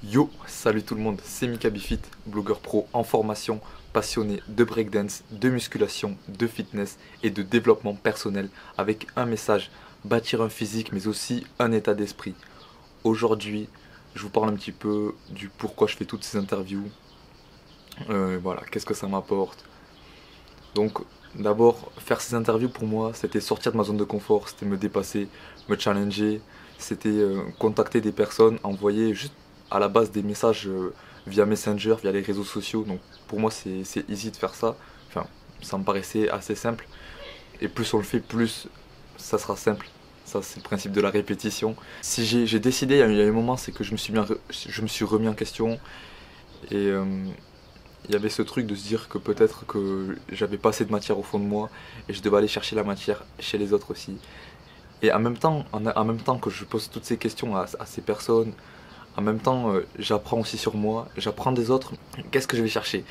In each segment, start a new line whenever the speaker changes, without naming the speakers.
Yo, salut tout le monde, c'est Mika Bifit, blogueur pro en formation, passionné de breakdance, de musculation, de fitness et de développement personnel avec un message, bâtir un physique mais aussi un état d'esprit. Aujourd'hui, je vous parle un petit peu du pourquoi je fais toutes ces interviews, voilà, qu'est-ce que ça m'apporte. Donc d'abord, faire ces interviews pour moi, c'était sortir de ma zone de confort, c'était me dépasser, me challenger, c'était contacter des personnes, envoyer juste à la base des messages via Messenger, via les réseaux sociaux. Donc pour moi, c'est easy de faire ça. Enfin, ça me paraissait assez simple. Et plus on le fait, plus ça sera simple. Ça, c'est le principe de la répétition. Si j'ai décidé, il y a un moment, c'est que je me suis remis en question. Et il y avait ce truc de se dire que peut-être que j'avais pas assez de matière au fond de moi et je devais aller chercher la matière chez les autres aussi. Et en même temps que je pose toutes ces questions à ces personnes, en même temps j'apprends aussi sur moi, j'apprends des autres. Qu'est-ce que je vais chercher?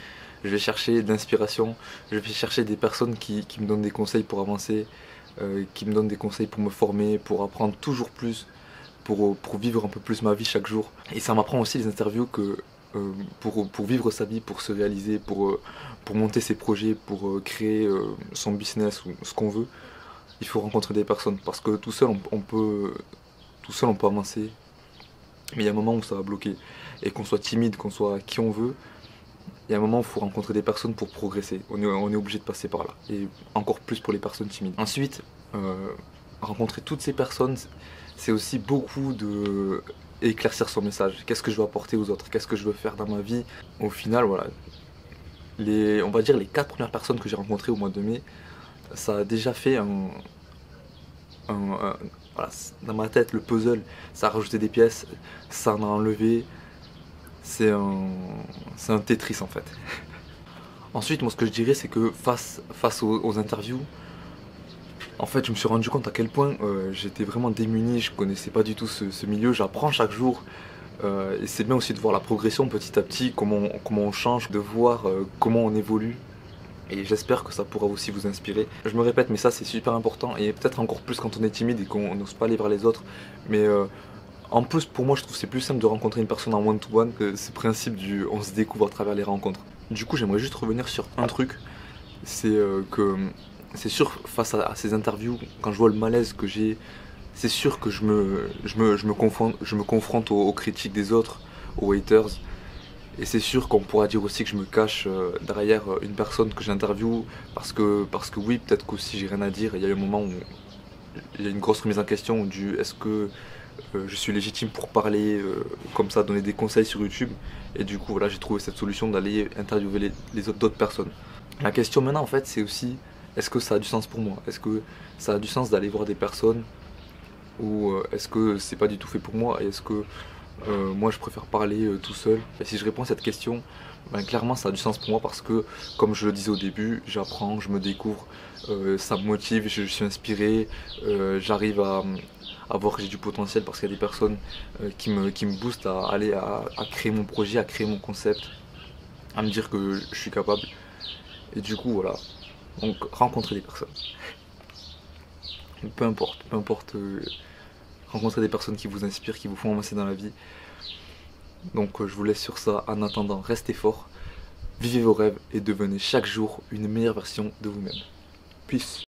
Je vais chercher de l'inspiration, je vais chercher des personnes qui me donnent des conseils pour avancer, qui me donnent des conseils pour me former, pour apprendre toujours plus, pour vivre un peu plus ma vie chaque jour. Et ça m'apprend aussi les interviews que pour vivre sa vie, pour se réaliser, pour monter ses projets, pour créer son business ou ce qu'on veut, il faut rencontrer des personnes. Parce que tout seul on peut avancer, mais il y a un moment où ça va bloquer. Et qu'on soit timide, qu'on soit qui on veut, il y a un moment où il faut rencontrer des personnes pour progresser. On est obligé de passer par là. Et encore plus pour les personnes timides. Ensuite, rencontrer toutes ces personnes, c'est aussi beaucoup de éclaircir son message. Qu'est-ce que je veux apporter aux autres? Qu'est-ce que je veux faire dans ma vie? Au final, voilà, on va dire les 4 premières personnes que j'ai rencontrées au mois de mai, ça a déjà fait voilà, dans ma tête, le puzzle, ça a rajouté des pièces, ça en a enlevé. C'est un Tetris en fait. Ensuite, moi ce que je dirais, c'est que face aux interviews, en fait, je me suis rendu compte à quel point j'étais vraiment démuni, je connaissais pas du tout ce milieu, j'apprends chaque jour. Et c'est bien aussi de voir la progression petit à petit, comment on change, de voir comment on évolue. Et j'espère que ça pourra aussi vous inspirer. Je me répète, mais ça c'est super important, et peut-être encore plus quand on est timide et qu'on n'ose pas aller vers les autres. Mais en plus, pour moi, je trouve que c'est plus simple de rencontrer une personne en one-to-one que ce principe du on se découvre à travers les rencontres. Du coup, j'aimerais juste revenir sur un truc, c'est que c'est sûr, face à ces interviews, quand je vois le malaise que j'ai, c'est sûr que je me confronte aux critiques des autres, aux haters. Et c'est sûr qu'on pourra dire aussi que je me cache derrière une personne que j'interviewe parce que oui, peut-être qu'aussi j'ai rien à dire. Il y a un moment où il y a une grosse remise en question du est-ce que je suis légitime pour parler comme ça, donner des conseils sur YouTube. Et du coup, voilà, j'ai trouvé cette solution d'aller interviewer les autres d'autres personnes. La question maintenant, en fait, c'est aussi est-ce que ça a du sens pour moi? Est-ce que ça a du sens d'aller voir des personnes ou est-ce que c'est pas du tout fait pour moi? Et est-ce que moi je préfère parler tout seul? Et si je réponds à cette question, ben, clairement ça a du sens pour moi parce que, comme je le disais au début, j'apprends, je me découvre, ça me motive, je suis inspiré, j'arrive à voir que j'ai du potentiel parce qu'il y a des personnes qui me boostent à aller à créer mon projet, à créer mon concept, à me dire que je suis capable. Et du coup, voilà. Donc, rencontrer des personnes. Peu importe, rencontrer des personnes qui vous inspirent, qui vous font avancer dans la vie. Donc, je vous laisse sur ça. En attendant, restez forts, vivez vos rêves et devenez chaque jour une meilleure version de vous-même. Peace.